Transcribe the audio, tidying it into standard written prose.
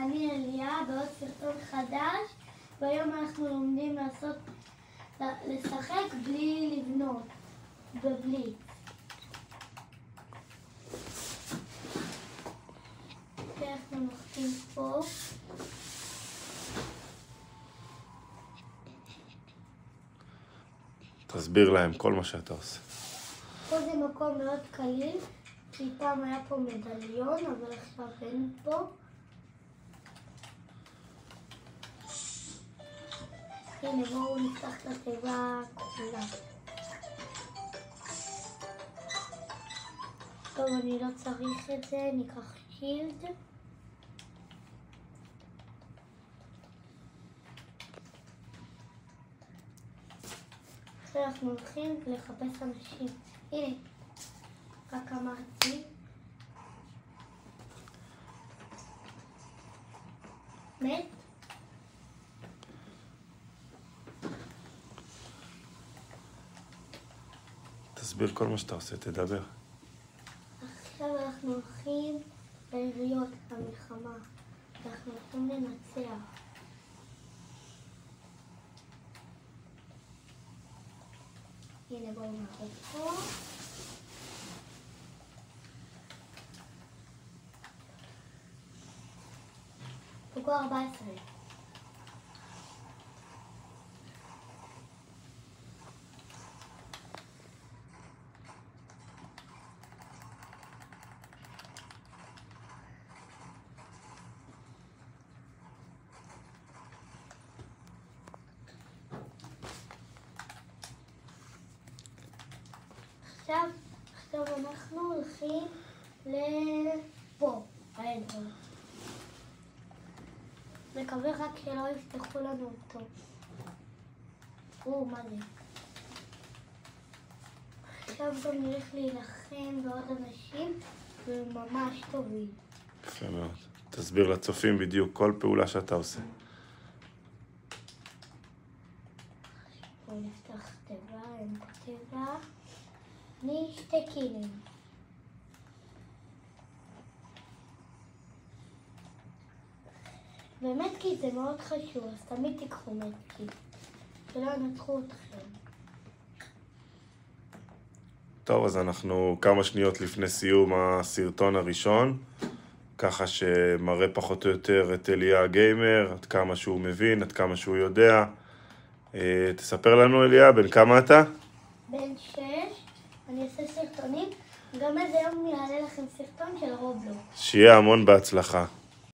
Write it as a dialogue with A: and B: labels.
A: אני אליה בעוד סרטון חדש, והיום אנחנו לומדים לשחק בלי לבנות, בבליץ. אנחנו נוחתים פה.
B: תסביר להם כל מה שאתה עושה.
A: פה זה מקום מאוד קליל, כי פעם היה פה מדליון, אבל עכשיו אין פה. הנה, בואו נפתח את התיבה כולה. טוב, אני לא צריך את זה, ניקח שילד. עכשיו אנחנו הולכים לחפש אנשים. הנה, רק אמרתי. מת?
B: תסביר כל מה שאתה עושה, תדבר.
A: עכשיו אנחנו הולכים לעיריות, למלחמה. אנחנו הולכים לנצח. הנה בואו נעבור פה. פגוע 14. עכשיו אנחנו הולכים לפה, העבר. מקווה רק שלא יפתחו לנו אותו. מה זה? עכשיו גם נלך להילחם בעוד אנשים וממש טובים.
B: יפה מאוד. תסביר לצופים בדיוק כל פעולה שאתה עושה.
A: בואו נפתח תיבה, אין תיבה. אני שתי קינים. באמת כי זה מאוד חשוב, אז תמיד תיקחו מתקי, שלא ינצחו אתכם.
B: טוב, אז אנחנו כמה שניות לפני סיום הסרטון הראשון, ככה שמראה פחות או יותר את אליה הגיימר, עד כמה שהוא מבין, עד כמה שהוא יודע. תספר לנו אליה, בן כמה אתה?
A: בן 6, אני אעשה סרטונים, גם איזה יום יעלה לכם סרטון של רובלוקס.
B: שיהיה המון בהצלחה.